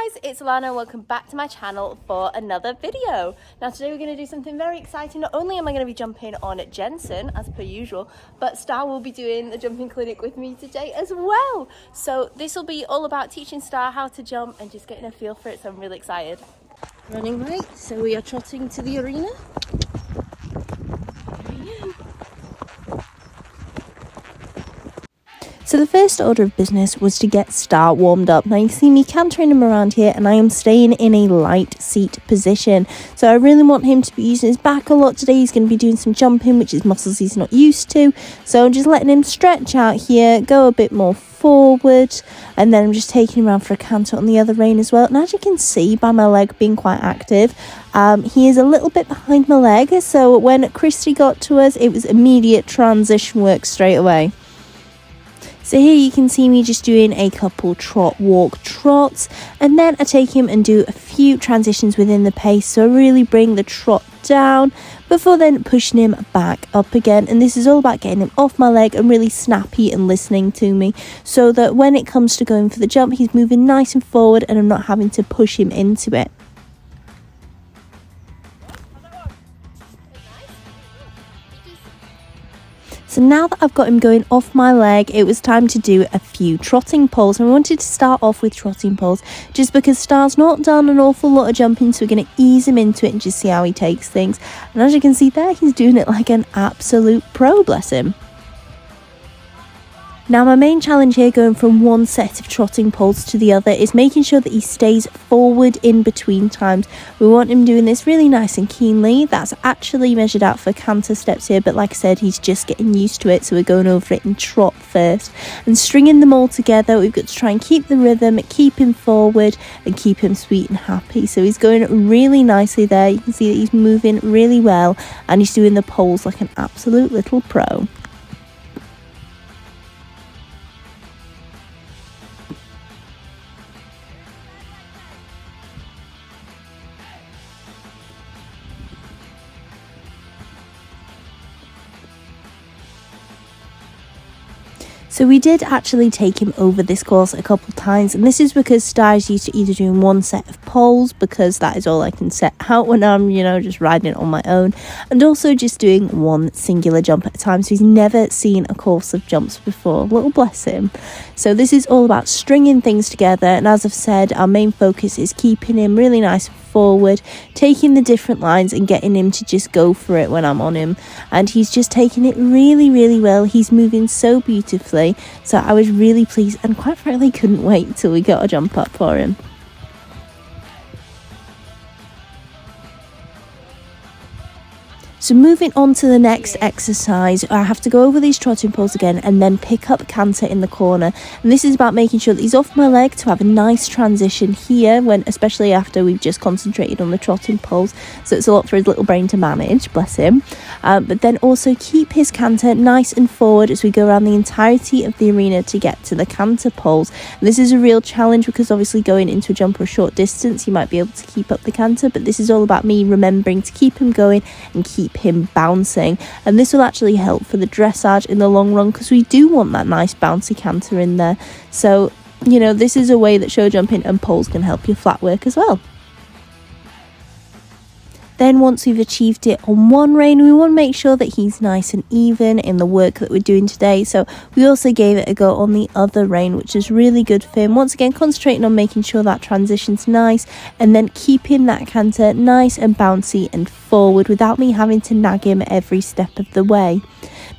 guys, it's Alana. Welcome back to my channel for another video. Now today we're going to do something very exciting. Not only am I going to be jumping on Jensen as per usual, but Star will be doing the jumping clinic with me today as well. So this will be all about teaching Star how to jump and just getting a feel for it, so I'm really excited. Running late, so we are trotting to the arena. So the first order of business was to get Star warmed up. Now you see me cantering him around here and I am staying in a light seat position. So I really want him to be using his back a lot today. He's going to be doing some jumping, which is muscles he's not used to. So I'm just letting him stretch out here, go a bit more forward, and then I'm just taking him around for a canter on the other rein as well. And as you can see by my leg being quite active, he is a little bit behind my leg. So when Christie got to us, it was immediate transition work straight away. So here you can see me just doing a couple trot, walk, trots, and then I take him and do a few transitions within the pace. So I really bring the trot down before then pushing him back up again. And this is all about getting him off my leg and really snappy and listening to me, so that when it comes to going for the jump, he's moving nice and forward and I'm not having to push him into it. So now that I've got him going off my leg, it was time to do a few trotting poles. And I wanted to start off with trotting poles just because Star's not done an awful lot of jumping, so we're going to ease him into it and just see how he takes things. And as you can see there, he's doing it like an absolute pro, bless him. Now my main challenge here going from one set of trotting poles to the other is making sure that he stays forward in between times. We want him doing this really nice and keenly. That's actually measured out for canter steps here, but like I said, he's just getting used to it, so we're going over it in trot first. And stringing them all together, we've got to try and keep the rhythm, keep him forward and keep him sweet and happy. So he's going really nicely there. You can see that he's moving really well and he's doing the poles like an absolute little pro. So we did actually take him over this course a couple of times, and this is because Star is used to either doing one set of poles, because that is all I can set out when I'm, just riding it on my own, and also just doing one singular jump at a time. So he's never seen a course of jumps before, little bless him. So this is all about stringing things together, and as I've said, our main focus is keeping him really nice and forward, taking the different lines and getting him to just go for it when I'm on him. And he's just taking it really, really well. He's moving so beautifully, so I was really pleased and quite frankly couldn't wait till we got a jump up for him. So moving on to the next exercise, I have to go over these trotting poles again and then pick up canter in the corner. And this is about making sure that he's off my leg to have a nice transition here, especially after we've just concentrated on the trotting poles. So it's a lot for his little brain to manage, bless him. But then also keep his canter nice and forward as we go around the entirety of the arena to get to the canter poles. And this is a real challenge because obviously going into a jump or a short distance, you might be able to keep up the canter, but this is all about me remembering to keep him going and keep him bouncing. And this will actually help for the dressage in the long run, because we do want that nice bouncy canter in there. So this is a way that show jumping and poles can help your flat work as well. Then once we've achieved it on one rein, we want to make sure that he's nice and even in the work that we're doing today. So we also gave it a go on the other rein, which is really good for him. Once again, concentrating on making sure that transition's nice and then keeping that canter nice and bouncy and forward without me having to nag him every step of the way.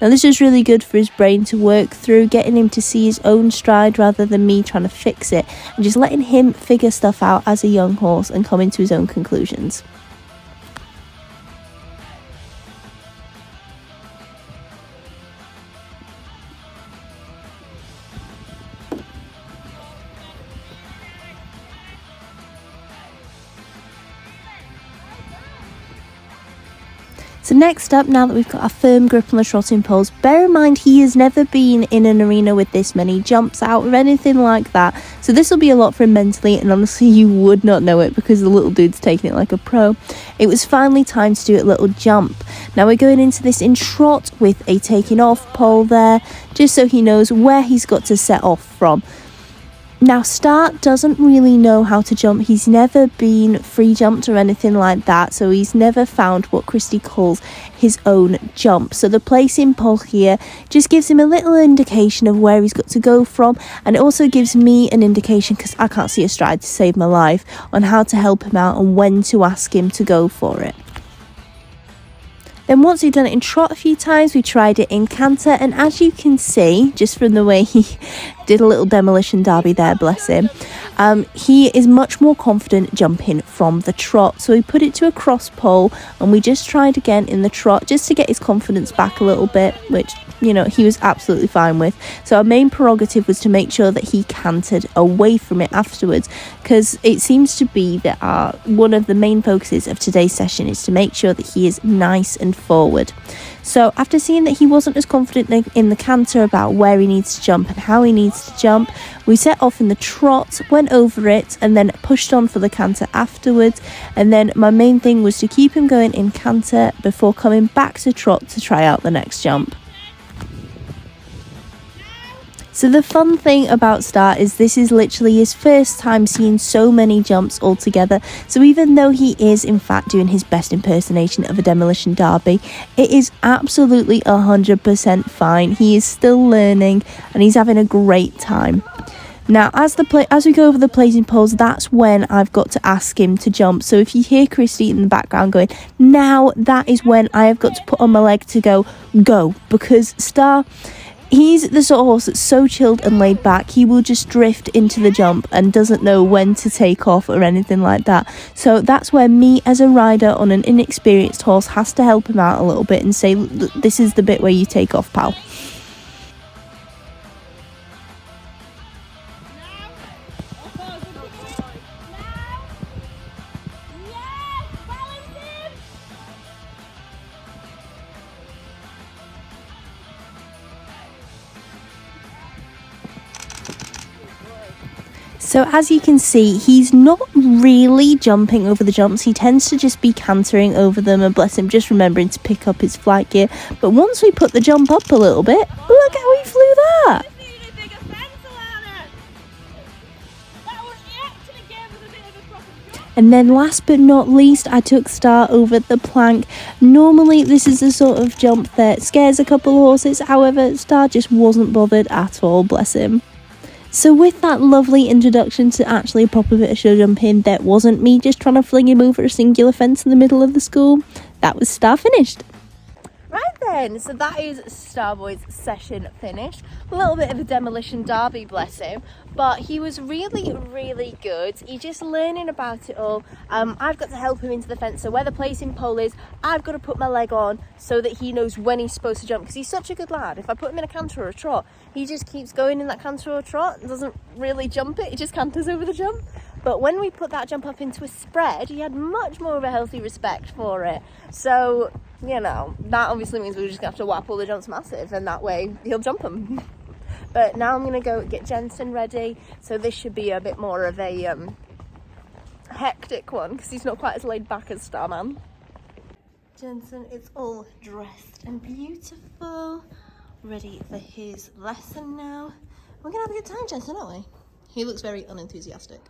Now this is really good for his brain to work through, getting him to see his own stride rather than me trying to fix it, and just letting him figure stuff out as a young horse and come into his own conclusions. So next up, now that we've got a firm grip on the trotting poles, bear in mind he has never been in an arena with this many jumps out or anything like that. So this will be a lot for him mentally, and honestly you would not know it because the little dude's taking it like a pro. It was finally time to do a little jump. Now we're going into this in trot with a taking off pole there, just so he knows where he's got to set off from. Now, Star doesn't really know how to jump. He's never been free jumped or anything like that, so he's never found what Christie calls his own jump. So the placing pole here just gives him a little indication of where he's got to go from, and it also gives me an indication, because I can't see a stride to save my life, on how to help him out and when to ask him to go for it. Then once we've done it in trot a few times, we tried it in canter, and as you can see, just from the way he did a little demolition derby there, bless him, he is much more confident jumping from the trot. So we put it to a cross pole, and we just tried again in the trot just to get his confidence back a little bit, which, you know, he was absolutely fine with. So our main prerogative was to make sure that he cantered away from it afterwards, because it seems to be that one of the main focuses of today's session is to make sure that he is nice and forward. So after seeing that he wasn't as confident in the canter about where he needs to jump and how he needs to jump, we set off in the trot, went over it, and then pushed on for the canter afterwards. And then my main thing was to keep him going in canter before coming back to trot to try out the next jump. So the fun thing about Star is this is literally his first time seeing so many jumps all together. So even though he is in fact doing his best impersonation of a demolition derby, it is absolutely 100% fine. He is still learning and he's having a great time. Now, as we go over the placing poles, that's when I've got to ask him to jump. So if you hear Christie in the background going, now, that is when I have got to put on my leg to go, because Star, he's the sort of horse that's so chilled and laid back, he will just drift into the jump and doesn't know when to take off or anything like that. So that's where me as a rider on an inexperienced horse has to help him out a little bit and say, this is the bit where you take off, pal. So as you can see, he's not really jumping over the jumps. He tends to just be cantering over them, and bless him, just remembering to pick up his flight gear. But once we put the jump up a little bit, look how he flew that. And then last but not least, I took Star over the plank. Normally this is the sort of jump that scares a couple of horses. However, Star just wasn't bothered at all, bless him. So with that lovely introduction to actually a proper bit of show jumping, that wasn't me just trying to fling him over a singular fence in the middle of the school. That was Star finished. Right then, so that is Starboy's session finished. A little bit of a demolition derby, bless him, but he was really, really good. He's just learning about it all. I've got to help him into the fence, so where the placing pole is, I've got to put my leg on so that he knows when he's supposed to jump, because he's such a good lad. If I put him in a canter or a trot, he just keeps going in that canter or trot and doesn't really jump it, he just canters over the jump. But when we put that jump up into a spread, he had much more of a healthy respect for it. So, you know, that obviously means we're just going to have to whap all the jumps massive, and that way he'll jump them. But now I'm going to go get Jensen ready, so this should be a bit more of a hectic one, because he's not quite as laid back as Starman. Jensen is all dressed and beautiful, ready for his lesson now. We're going to have a good time, Jensen, aren't we? He looks very unenthusiastic.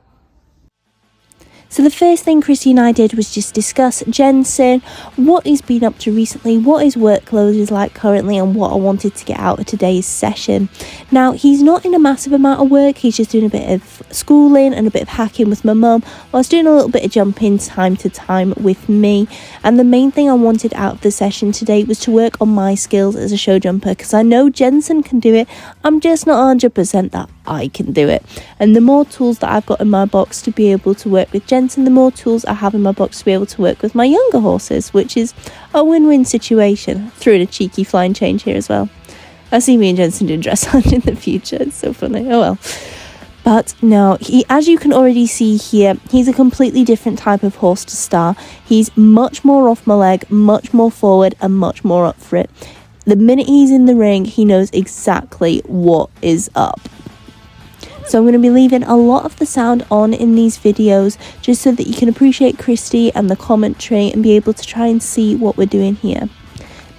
So the first thing Christie and I did was just discuss Jensen, what he's been up to recently, what his workload is like currently, and what I wanted to get out of today's session. Now, he's not in a massive amount of work, he's just doing a bit of schooling and a bit of hacking with my mum, whilst doing a little bit of jumping time to time with me. And the main thing I wanted out of the session today was to work on my skills as a show jumper, because I know Jensen can do it, I'm just not 100% that I can do it. And the more tools that I've got in my box to be able to work with Jensen, the more tools I have in my box to be able to work with my younger horses, which is a win-win situation. Threw in a cheeky flying change here as well. I see me and Jensen doing dressage in the future, it's so funny, oh well. But no, as you can already see here, he's a completely different type of horse to Star. He's much more off my leg, much more forward, and much more up for it. The minute he's in the ring, he knows exactly what is up. So I'm going to be leaving a lot of the sound on in these videos, just so that you can appreciate Christie and the commentary and be able to try and see what we're doing here.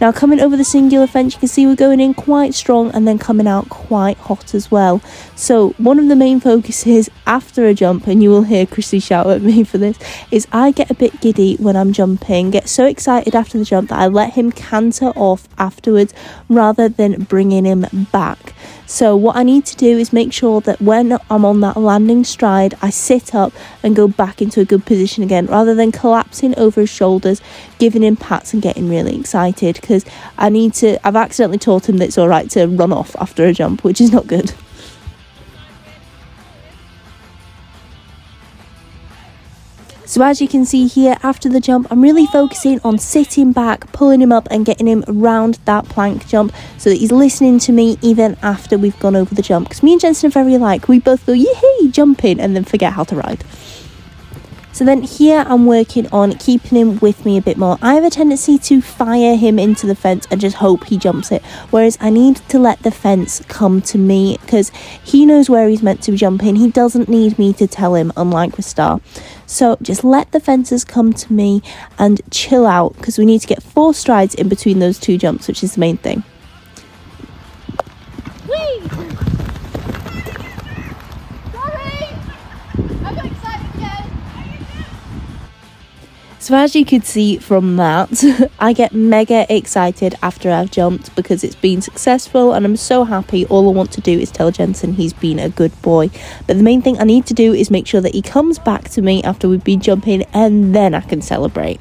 Now coming over the singular fence, you can see we're going in quite strong and then coming out quite hot as well. So one of the main focuses after a jump, and you will hear Christie shout at me for this, is I get a bit giddy when I'm jumping, get so excited after the jump that I let him canter off afterwards rather than bringing him back. So what I need to do is make sure that when I'm on that landing stride, I sit up and go back into a good position again, rather than collapsing over his shoulders, giving him pats and getting really excited, because I've accidentally taught him that it's all right to run off after a jump, which is not good. So as you can see here, after the jump, I'm really focusing on sitting back, pulling him up and getting him around that plank jump so that he's listening to me even after we've gone over the jump. Because me and Jensen are very alike. We both go, yee-hee, jumping, and then forget how to ride. So then here I'm working on keeping him with me a bit more. I have a tendency to fire him into the fence and just hope he jumps it, whereas I need to let the fence come to me because he knows where he's meant to jump in. He doesn't need me to tell him, unlike with Star. So just let the fences come to me and chill out, because we need to get 4 strides in between those 2 jumps, which is the main thing. Whee! Sorry! I got excited again. So as you could see from that, I get mega excited after I've jumped because it's been successful and I'm so happy. All I want to do is tell Jensen he's been a good boy. But the main thing I need to do is make sure that he comes back to me after we've been jumping, and then I can celebrate.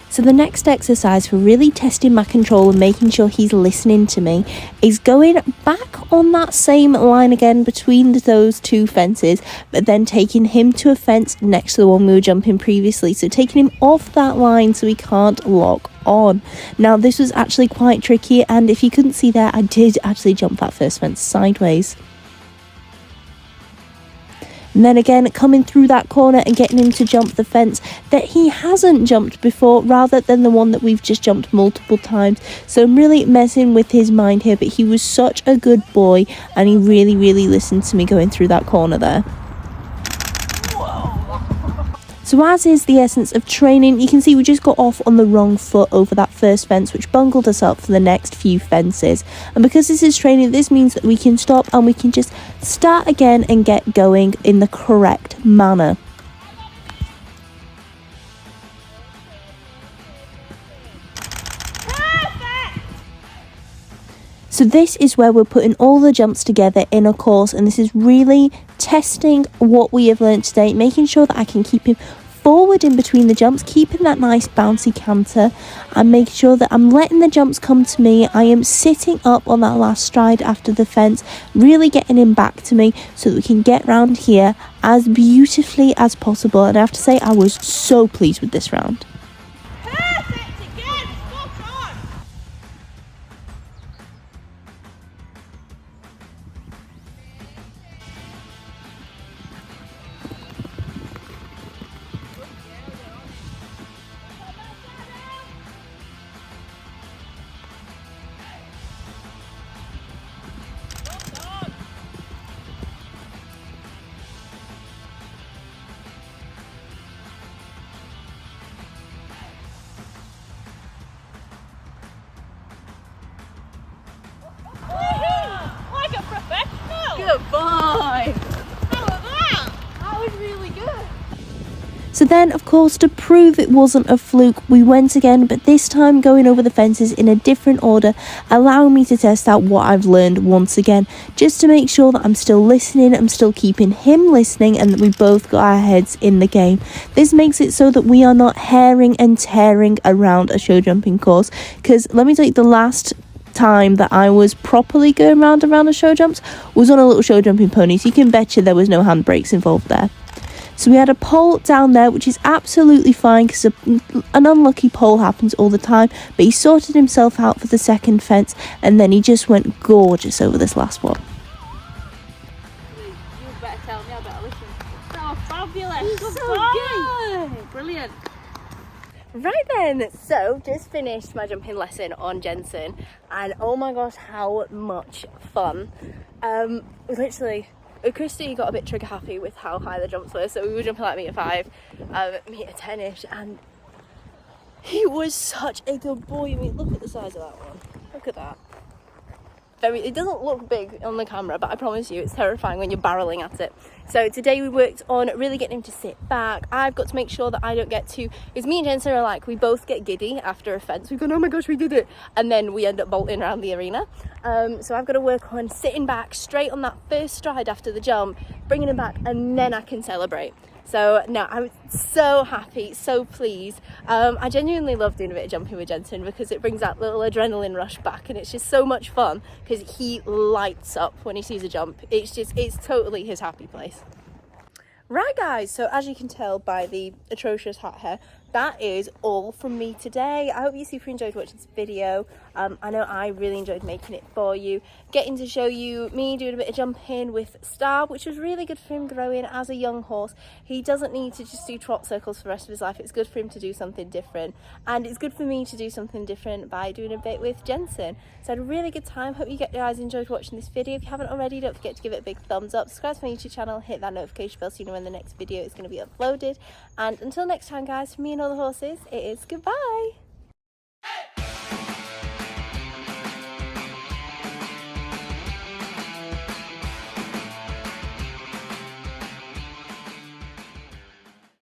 So the next exercise for really testing my control and making sure he's listening to me is going back on that same line again between those 2 fences, but then taking him to a fence next to the one we were jumping previously. So taking him off that line so he can't lock on. Now this was actually quite tricky, and if you couldn't see there, I did actually jump that first fence sideways. And then again, coming through that corner and getting him to jump the fence that he hasn't jumped before, rather than the one that we've just jumped multiple times. So I'm really messing with his mind here, but he was such a good boy and he really, really listened to me going through that corner there. So as is the essence of training, you can see we just got off on the wrong foot over that first fence, which bungled us up for the next few fences. And because this is training, this means that we can stop and we can just start again and get going in the correct manner. So this is where we're putting all the jumps together in a course, and this is really testing what we have learned today, making sure that I can keep him forward in between the jumps, keeping that nice bouncy canter, and make sure that I'm letting the jumps come to me. I am sitting up on that last stride after the fence, really getting him back to me so that we can get round here as beautifully as possible. And I have to say, I was so pleased with this round. Goodbye. How was that? That was really good. So then, of course, to prove it wasn't a fluke, we went again, but this time going over the fences in a different order, allowing me to test out what I've learned once again, just to make sure that I'm still listening, I'm still keeping him listening, and that we both got our heads in the game. This makes it so that we are not herring and tearing around a show jumping course, because let me tell you, the last time that I was properly going round a show jumps was on a little show jumping pony, so you can betcha there was no handbrakes involved there. So we had a pole down there, which is absolutely fine because an unlucky pole happens all the time, but he sorted himself out for the second fence, and then he just went gorgeous over this last one. You better tell me, I better listen. Oh, fabulous. Good. Brilliant. Right then, so just finished my jumping lesson on Jensen, and oh my gosh, how much fun. Literally, Christie got a bit trigger happy with how high the jumps were, so we were jumping like metre 5, metre 10ish, and he was such a good boy. I mean, look at the size of that one. Look at that. It doesn't look big on the camera, but I promise you it's terrifying when you're barreling at it. So today we worked on really getting him to sit back. I've got to make sure that I don't get too, because me and Jensen are like, we both get giddy after a fence. We've gone, oh my gosh, we did it, and then we end up bolting around the arena. So I've got to work on sitting back straight on that first stride after the jump, bringing him back, and then I can celebrate. So no, I'm so happy, so pleased. I genuinely love doing a bit of jumping with Jensen because it brings that little adrenaline rush back, and it's just so much fun because he lights up when he sees a jump. It's totally his happy place. Right guys, so as you can tell by the atrocious hat hair, that is all from me today. I hope you super enjoyed watching this video. I know I really enjoyed making it for you, getting to show you me doing a bit of jumping with Star, which was really good for him growing as a young horse. He doesn't need to just do trot circles for the rest of his life. It's good for him to do something different, and it's good for me to do something different by doing a bit with Jensen. So I had a really good time. Hope you guys enjoyed watching this video. If you haven't already, don't forget to give it a big thumbs up, subscribe to my YouTube channel, hit that notification bell so you know when the next video is going to be uploaded. And until next time guys, from me and all the horses, it is goodbye.